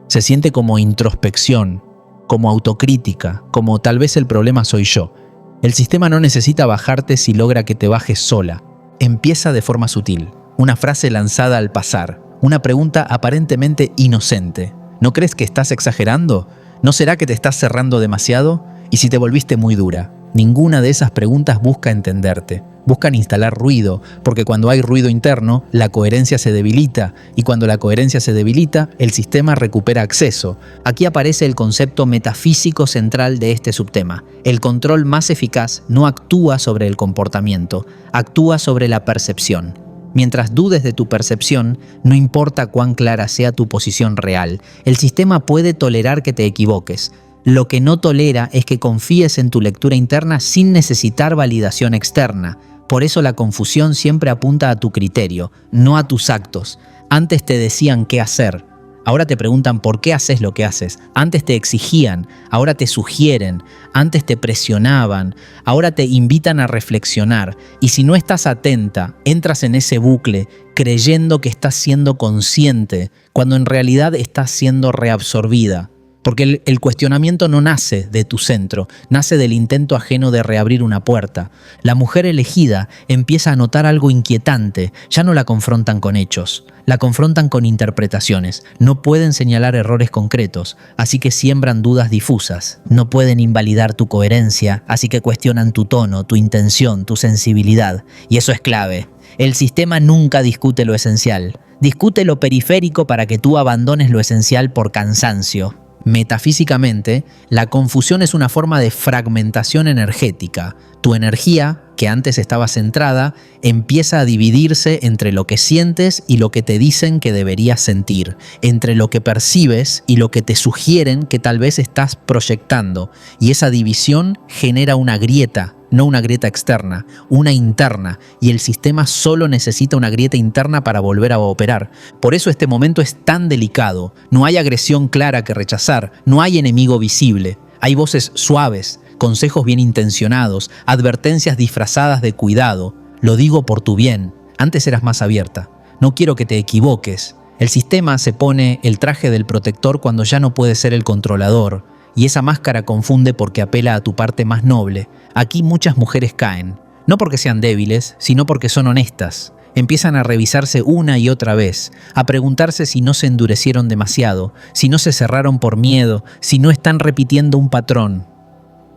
se siente como introspección, como autocrítica, como tal vez el problema soy yo. El sistema no necesita bajarte si logra que te bajes sola. Empieza de forma sutil. Una frase lanzada al pasar, una pregunta aparentemente inocente. ¿No crees que estás exagerando? ¿No será que te estás cerrando demasiado? ¿Y si te volviste muy dura? Ninguna de esas preguntas busca entenderte. Buscan instalar ruido, porque cuando hay ruido interno, la coherencia se debilita, y cuando la coherencia se debilita, el sistema recupera acceso. Aquí aparece el concepto metafísico central de este subtema. El control más eficaz no actúa sobre el comportamiento, actúa sobre la percepción. Mientras dudes de tu percepción, no importa cuán clara sea tu posición real, el sistema puede tolerar que te equivoques. Lo que no tolera es que confíes en tu lectura interna sin necesitar validación externa. Por eso la confusión siempre apunta a tu criterio, no a tus actos. Antes te decían qué hacer, ahora te preguntan por qué haces lo que haces. Antes te exigían, ahora te sugieren. Antes te presionaban, ahora te invitan a reflexionar. Y si no estás atenta, entras en ese bucle creyendo que estás siendo consciente, cuando en realidad estás siendo reabsorbida. Porque el cuestionamiento no nace de tu centro, nace del intento ajeno de reabrir una puerta. La mujer elegida empieza a notar algo inquietante, ya no la confrontan con hechos, la confrontan con interpretaciones. No pueden señalar errores concretos, así que siembran dudas difusas. No pueden invalidar tu coherencia, así que cuestionan tu tono, tu intención, tu sensibilidad. Y eso es clave. El sistema nunca discute lo esencial. Discute lo periférico para que tú abandones lo esencial por cansancio. Metafísicamente, la confusión es una forma de fragmentación energética. Tu energía, que antes estaba centrada, empieza a dividirse entre lo que sientes y lo que te dicen que deberías sentir, entre lo que percibes y lo que te sugieren que tal vez estás proyectando. Y esa división genera una grieta, no una grieta externa, una interna, y el sistema solo necesita una grieta interna para volver a operar. Por eso este momento es tan delicado. No hay agresión clara que rechazar, no hay enemigo visible. Hay voces suaves, consejos bien intencionados, advertencias disfrazadas de cuidado. Lo digo por tu bien. Antes eras más abierta. No quiero que te equivoques. El sistema se pone el traje del protector cuando ya no puede ser el controlador. Y esa máscara confunde porque apela a tu parte más noble. Aquí muchas mujeres caen, no porque sean débiles, sino porque son honestas. Empiezan a revisarse una y otra vez, a preguntarse si no se endurecieron demasiado, si no se cerraron por miedo, si no están repitiendo un patrón.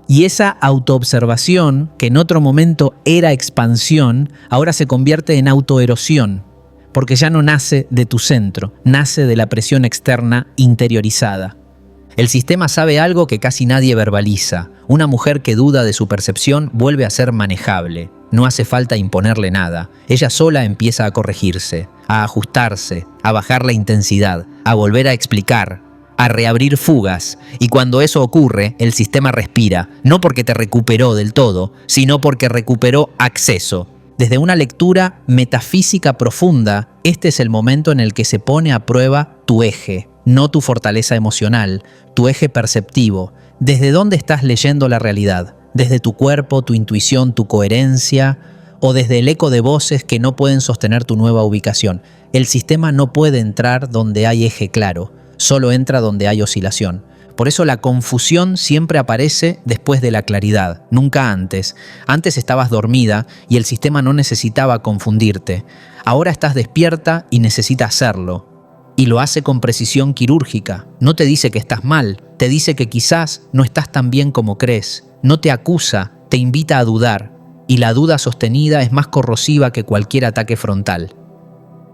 Y esa autoobservación, que en otro momento era expansión, ahora se convierte en autoerosión, porque ya no nace de tu centro, nace de la presión externa interiorizada. El sistema sabe algo que casi nadie verbaliza. Una mujer que duda de su percepción vuelve a ser manejable. No hace falta imponerle nada. Ella sola empieza a corregirse, a ajustarse, a bajar la intensidad, a volver a explicar, a reabrir fugas. Y cuando eso ocurre, el sistema respira, no porque te recuperó del todo, sino porque recuperó acceso. Desde una lectura metafísica profunda, este es el momento en el que se pone a prueba tu eje, no tu fortaleza emocional, tu eje perceptivo. ¿Desde dónde estás leyendo la realidad? ¿Desde tu cuerpo, tu intuición, tu coherencia? ¿O desde el eco de voces que no pueden sostener tu nueva ubicación? El sistema no puede entrar donde hay eje claro, solo entra donde hay oscilación. Por eso la confusión siempre aparece después de la claridad, nunca antes. Antes estabas dormida y el sistema no necesitaba confundirte. Ahora estás despierta y necesita hacerlo. Y lo hace con precisión quirúrgica. No te dice que estás mal, te dice que quizás no estás tan bien como crees. No te acusa, te invita a dudar. Y la duda sostenida es más corrosiva que cualquier ataque frontal.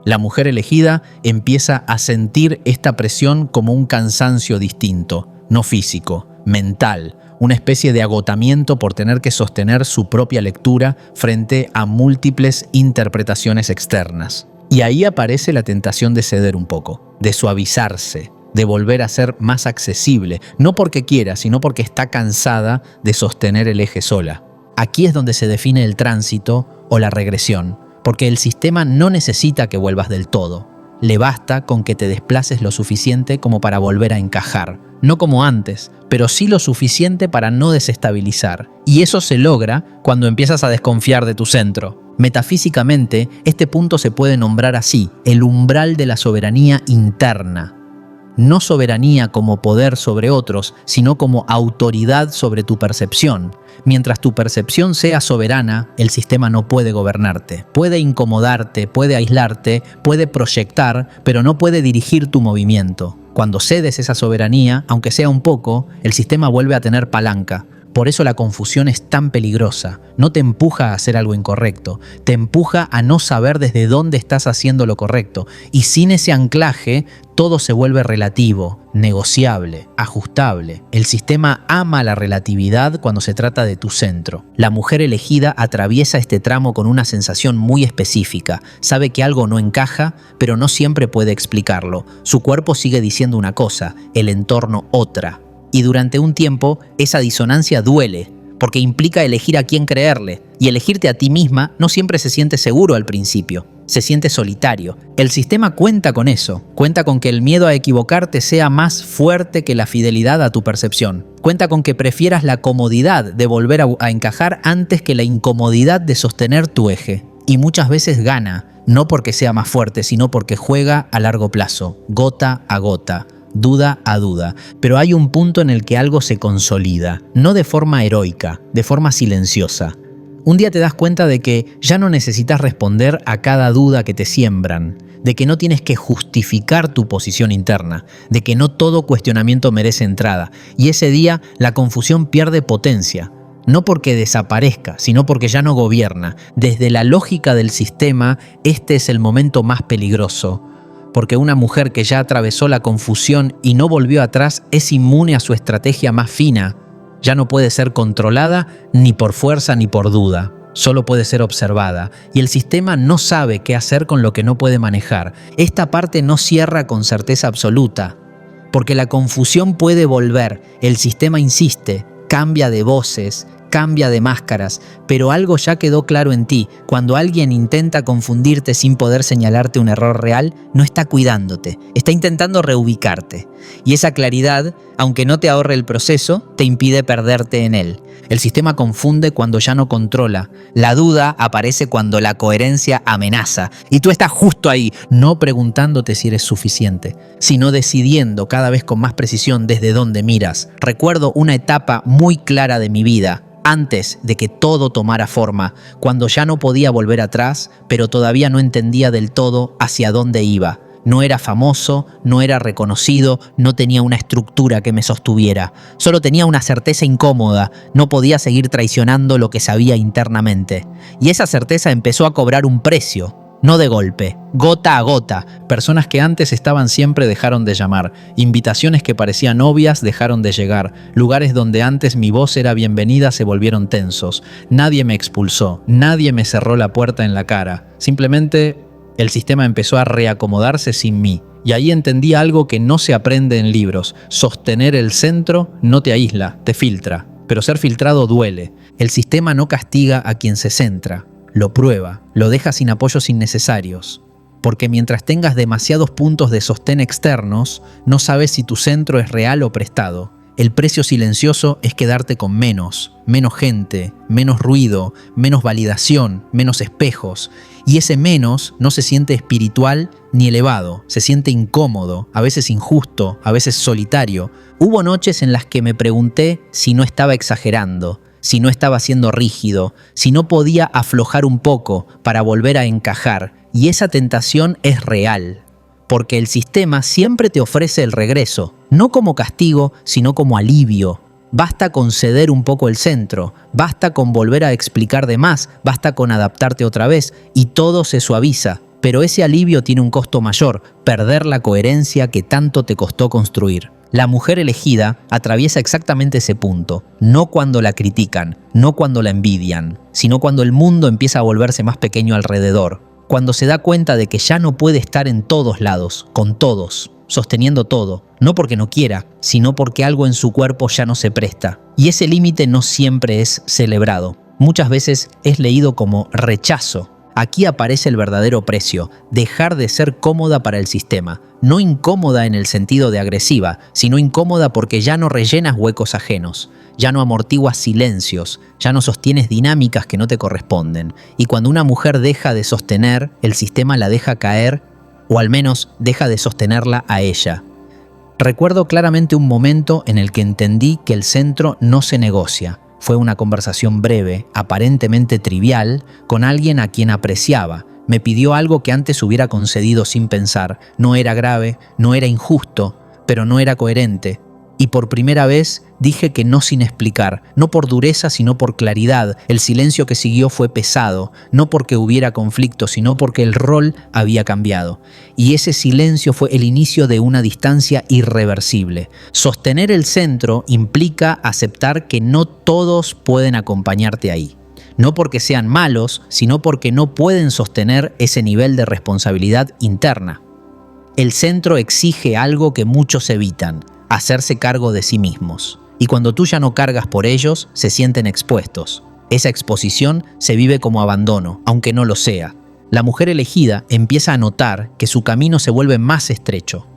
La mujer elegida empieza a sentir esta presión como un cansancio distinto, no físico, mental, una especie de agotamiento por tener que sostener su propia lectura frente a múltiples interpretaciones externas. Y ahí aparece la tentación de ceder un poco, de suavizarse, de volver a ser más accesible, no porque quiera, sino porque está cansada de sostener el eje sola. Aquí es donde se define el tránsito o la regresión, porque el sistema no necesita que vuelvas del todo. Le basta con que te desplaces lo suficiente como para volver a encajar. No como antes, pero sí lo suficiente para no desestabilizar. Y eso se logra cuando empiezas a desconfiar de tu centro. Metafísicamente, este punto se puede nombrar así, el umbral de la soberanía interna. No soberanía como poder sobre otros, sino como autoridad sobre tu percepción. Mientras tu percepción sea soberana, el sistema no puede gobernarte. Puede incomodarte, puede aislarte, puede proyectar, pero no puede dirigir tu movimiento. Cuando cedes esa soberanía, aunque sea un poco, el sistema vuelve a tener palanca. Por eso la confusión es tan peligrosa. No te empuja a hacer algo incorrecto, te empuja a no saber desde dónde estás haciendo lo correcto. Y sin ese anclaje, todo se vuelve relativo, negociable, ajustable. El sistema ama la relatividad cuando se trata de tu centro. La mujer elegida atraviesa este tramo con una sensación muy específica. Sabe que algo no encaja, pero no siempre puede explicarlo. Su cuerpo sigue diciendo una cosa, el entorno otra. Y durante un tiempo, esa disonancia duele, porque implica elegir a quién creerle, y elegirte a ti misma no siempre se siente seguro al principio, se siente solitario. El sistema cuenta con eso, cuenta con que el miedo a equivocarte sea más fuerte que la fidelidad a tu percepción. Cuenta con que prefieras la comodidad de volver a encajar antes que la incomodidad de sostener tu eje. Y muchas veces gana, no porque sea más fuerte, sino porque juega a largo plazo, gota a gota. Duda a duda, pero hay un punto en el que algo se consolida, no de forma heroica, de forma silenciosa. Un día te das cuenta de que ya no necesitas responder a cada duda que te siembran, de que no tienes que justificar tu posición interna, de que no todo cuestionamiento merece entrada, y ese día la confusión pierde potencia. No porque desaparezca, sino porque ya no gobierna. Desde la lógica del sistema, este es el momento más peligroso. Porque una mujer que ya atravesó la confusión y no volvió atrás es inmune a su estrategia más fina. Ya no puede ser controlada ni por fuerza ni por duda. Solo puede ser observada. Y el sistema no sabe qué hacer con lo que no puede manejar. Esta parte no cierra con certeza absoluta. Porque la confusión puede volver. El sistema insiste, cambia de voces, cambia de máscaras, pero algo ya quedó claro en ti. Cuando alguien intenta confundirte sin poder señalarte un error real, no está cuidándote, está intentando reubicarte. Y esa claridad, aunque no te ahorre el proceso, te impide perderte en él. El sistema confunde cuando ya no controla. La duda aparece cuando la coherencia amenaza. Y tú estás justo ahí, no preguntándote si eres suficiente, sino decidiendo cada vez con más precisión desde dónde miras. Recuerdo una etapa muy clara de mi vida, antes de que todo tomara forma, cuando ya no podía volver atrás, pero todavía no entendía del todo hacia dónde iba. No era famoso, no era reconocido, no tenía una estructura que me sostuviera. Solo tenía una certeza incómoda, no podía seguir traicionando lo que sabía internamente. Y esa certeza empezó a cobrar un precio. No de golpe, gota a gota. Personas que antes estaban siempre dejaron de llamar. Invitaciones que parecían obvias dejaron de llegar. Lugares donde antes mi voz era bienvenida se volvieron tensos. Nadie me expulsó, nadie me cerró la puerta en la cara. Simplemente el sistema empezó a reacomodarse sin mí. Y ahí entendí algo que no se aprende en libros. Sostener el centro no te aísla, te filtra. Pero ser filtrado duele. El sistema no castiga a quien se centra. Lo prueba, lo deja sin apoyos innecesarios. Porque mientras tengas demasiados puntos de sostén externos, no sabes si tu centro es real o prestado. El precio silencioso es quedarte con menos gente, menos ruido, menos validación, menos espejos. Y ese menos no se siente espiritual ni elevado, se siente incómodo, a veces injusto, a veces solitario. Hubo noches en las que me pregunté si no estaba exagerando, si no estaba siendo rígido, si no podía aflojar un poco para volver a encajar. Y esa tentación es real, porque el sistema siempre te ofrece el regreso, no como castigo, sino como alivio. Basta con ceder un poco el centro, basta con volver a explicar de más, basta con adaptarte otra vez, y todo se suaviza. Pero ese alivio tiene un costo mayor, perder la coherencia que tanto te costó construir. La mujer elegida atraviesa exactamente ese punto, no cuando la critican, no cuando la envidian, sino cuando el mundo empieza a volverse más pequeño alrededor, cuando se da cuenta de que ya no puede estar en todos lados, con todos, sosteniendo todo, no porque no quiera, sino porque algo en su cuerpo ya no se presta. Y ese límite no siempre es celebrado, muchas veces es leído como rechazo. Aquí aparece el verdadero precio, dejar de ser cómoda para el sistema. No incómoda en el sentido de agresiva, sino incómoda porque ya no rellenas huecos ajenos, ya no amortiguas silencios, ya no sostienes dinámicas que no te corresponden. Y cuando una mujer deja de sostener, el sistema la deja caer, o al menos deja de sostenerla a ella. Recuerdo claramente un momento en el que entendí que el centro no se negocia. Fue una conversación breve, aparentemente trivial, con alguien a quien apreciaba. Me pidió algo que antes hubiera concedido sin pensar. No era grave, no era injusto, pero no era coherente. Y por primera vez dije que no sin explicar, no por dureza sino por claridad. El silencio que siguió fue pesado, no porque hubiera conflicto, sino porque el rol había cambiado. Y ese silencio fue el inicio de una distancia irreversible. Sostener el centro implica aceptar que no todos pueden acompañarte ahí. No porque sean malos, sino porque no pueden sostener ese nivel de responsabilidad interna. El centro exige algo que muchos evitan: hacerse cargo de sí mismos. Y cuando tú ya no cargas por ellos, se sienten expuestos. Esa exposición se vive como abandono, aunque no lo sea. La mujer elegida empieza a notar que su camino se vuelve más estrecho,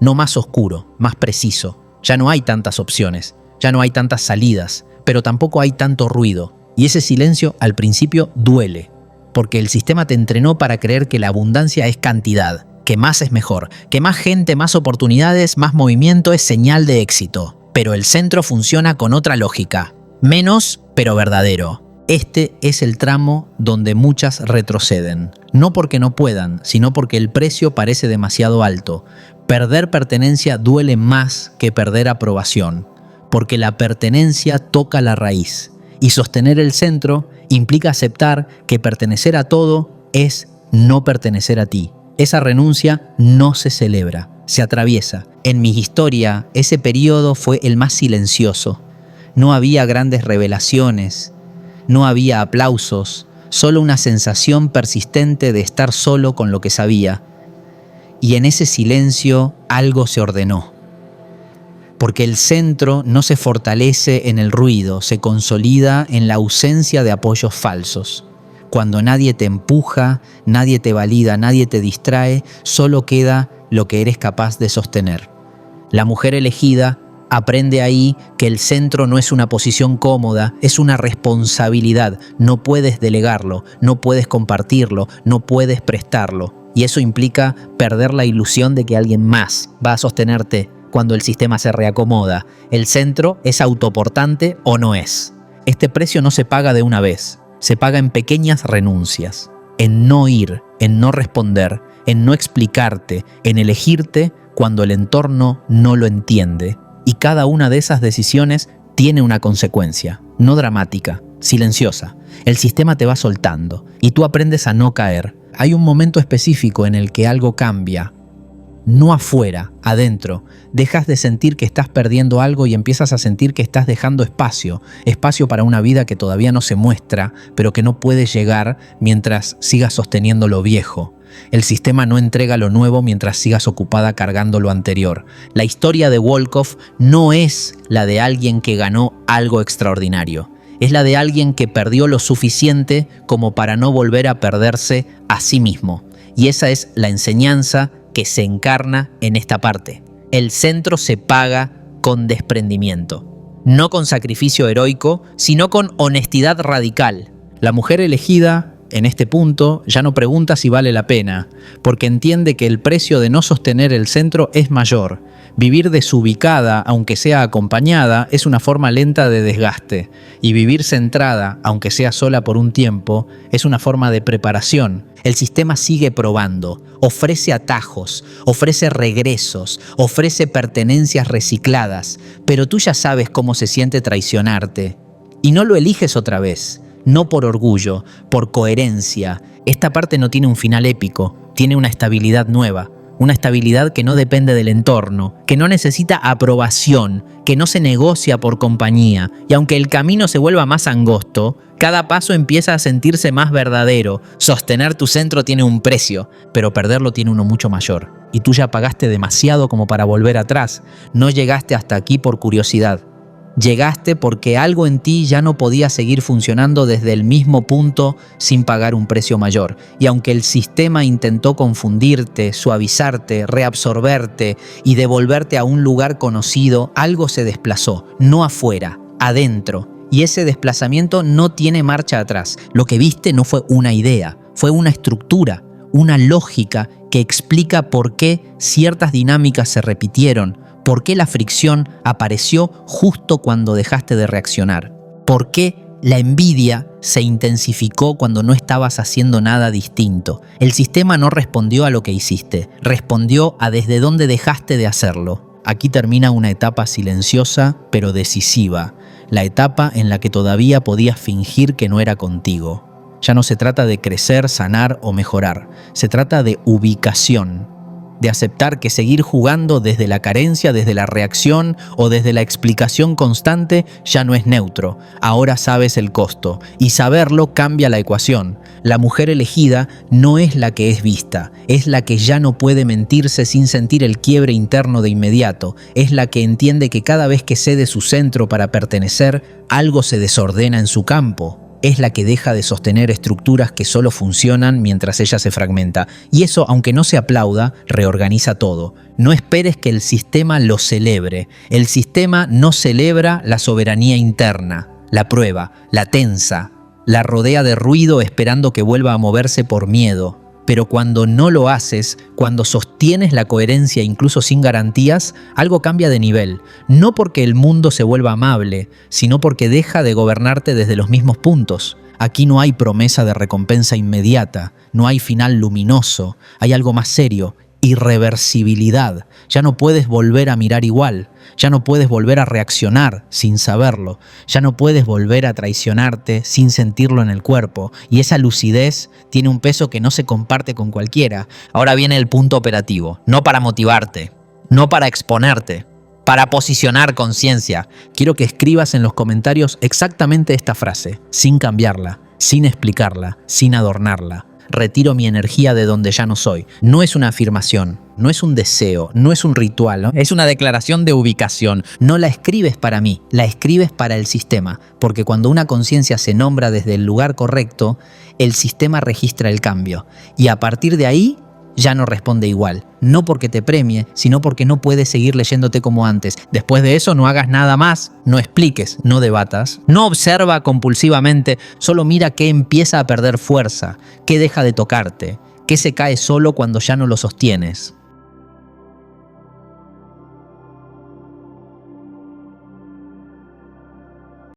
no más oscuro, más preciso. Ya no hay tantas opciones, ya no hay tantas salidas, pero tampoco hay tanto ruido. Y ese silencio al principio duele, porque el sistema te entrenó para creer que la abundancia es cantidad, que más es mejor, que más gente, más oportunidades, más movimiento es señal de éxito. Pero el centro funciona con otra lógica. Menos, pero verdadero. Este es el tramo donde muchas retroceden. No porque no puedan, sino porque el precio parece demasiado alto. Perder pertenencia duele más que perder aprobación, porque la pertenencia toca la raíz. Y sostener el centro implica aceptar que pertenecer a todo es no pertenecer a ti. Esa renuncia no se celebra, se atraviesa. En mi historia, ese periodo fue el más silencioso. No había grandes revelaciones, no había aplausos, solo una sensación persistente de estar solo con lo que sabía. Y en ese silencio algo se ordenó. Porque el centro no se fortalece en el ruido, se consolida en la ausencia de apoyos falsos. Cuando nadie te empuja, nadie te valida, nadie te distrae, solo queda lo que eres capaz de sostener. La mujer elegida aprende ahí que el centro no es una posición cómoda, es una responsabilidad. No puedes delegarlo, no puedes compartirlo, no puedes prestarlo. Y eso implica perder la ilusión de que alguien más va a sostenerte cuando el sistema se reacomoda. El centro es autoportante o no es. Este precio no se paga de una vez. Se paga en pequeñas renuncias, en no ir, en no responder, en no explicarte, en elegirte cuando el entorno no lo entiende. Y cada una de esas decisiones tiene una consecuencia, no dramática, silenciosa. El sistema te va soltando y tú aprendes a no caer. Hay un momento específico en el que algo cambia. No afuera, adentro. Dejas de sentir que estás perdiendo algo y empiezas a sentir que estás dejando espacio para una vida que todavía no se muestra, pero que no puede llegar mientras sigas sosteniendo lo viejo. El sistema no entrega lo nuevo mientras sigas ocupada cargando lo anterior. La historia de Volkov no es la de alguien que ganó algo extraordinario. Es la de alguien que perdió lo suficiente como para no volver a perderse a sí mismo. Y esa es la enseñanza que se encarna en esta parte. El centro se paga con desprendimiento. No con sacrificio heroico, sino con honestidad radical. La mujer elegida, en este punto, ya no pregunta si vale la pena, porque entiende que el precio de no sostener el centro es mayor. Vivir desubicada, aunque sea acompañada, es una forma lenta de desgaste. Y vivir centrada, aunque sea sola por un tiempo, es una forma de preparación. El sistema sigue probando, ofrece atajos, ofrece regresos, ofrece pertenencias recicladas, pero tú ya sabes cómo se siente traicionarte. Y no lo eliges otra vez. No por orgullo, por coherencia. Esta parte no tiene un final épico, tiene una estabilidad nueva. Una estabilidad que no depende del entorno, que no necesita aprobación, que no se negocia por compañía. Y aunque el camino se vuelva más angosto, cada paso empieza a sentirse más verdadero. Sostener tu centro tiene un precio, pero perderlo tiene uno mucho mayor. Y tú ya pagaste demasiado como para volver atrás. No llegaste hasta aquí por curiosidad. Llegaste porque algo en ti ya no podía seguir funcionando desde el mismo punto sin pagar un precio mayor. Y aunque el sistema intentó confundirte, suavizarte, reabsorberte y devolverte a un lugar conocido, algo se desplazó, no afuera, adentro. Y ese desplazamiento no tiene marcha atrás. Lo que viste no fue una idea, fue una estructura, una lógica que explica por qué ciertas dinámicas se repitieron. ¿Por qué la fricción apareció justo cuando dejaste de reaccionar? ¿Por qué la envidia se intensificó cuando no estabas haciendo nada distinto? El sistema no respondió a lo que hiciste, respondió a desde dónde dejaste de hacerlo. Aquí termina una etapa silenciosa pero decisiva, la etapa en la que todavía podías fingir que no era contigo. Ya no se trata de crecer, sanar o mejorar, se trata de ubicación. De aceptar que seguir jugando desde la carencia, desde la reacción o desde la explicación constante ya no es neutro. Ahora sabes el costo y saberlo cambia la ecuación. La mujer elegida no es la que es vista, es la que ya no puede mentirse sin sentir el quiebre interno de inmediato. Es la que entiende que cada vez que cede su centro para pertenecer, algo se desordena en su campo. Es la que deja de sostener estructuras que solo funcionan mientras ella se fragmenta. Y eso, aunque no se aplauda, reorganiza todo. No esperes que el sistema lo celebre. El sistema no celebra la soberanía interna, la prueba, la tensa, la rodea de ruido esperando que vuelva a moverse por miedo. Pero cuando no lo haces, cuando sostienes la coherencia incluso sin garantías, algo cambia de nivel. No porque el mundo se vuelva amable, sino porque deja de gobernarte desde los mismos puntos. Aquí no hay promesa de recompensa inmediata, no hay final luminoso, hay algo más serio, irreversibilidad. Ya no puedes volver a mirar igual, ya no puedes volver a reaccionar sin saberlo, ya no puedes volver a traicionarte sin sentirlo en el cuerpo, y esa lucidez tiene un peso que no se comparte con cualquiera. Ahora viene el punto operativo, no para motivarte, no para exponerte, para posicionar conciencia. Quiero que escribas en los comentarios exactamente esta frase, sin cambiarla, sin explicarla, sin adornarla. Retiro mi energía de donde ya no soy. No es una afirmación, no es un deseo, no es un ritual, ¿no? Es una declaración de ubicación. No la escribes para mí, la escribes para el sistema, porque cuando una conciencia se nombra desde el lugar correcto, el sistema registra el cambio y a partir de ahí ya no responde igual. No porque te premie, sino porque no puedes seguir leyéndote como antes. Después de eso no hagas nada más, no expliques, no debatas, no observa compulsivamente, solo mira qué empieza a perder fuerza, qué deja de tocarte, qué se cae solo cuando ya no lo sostienes.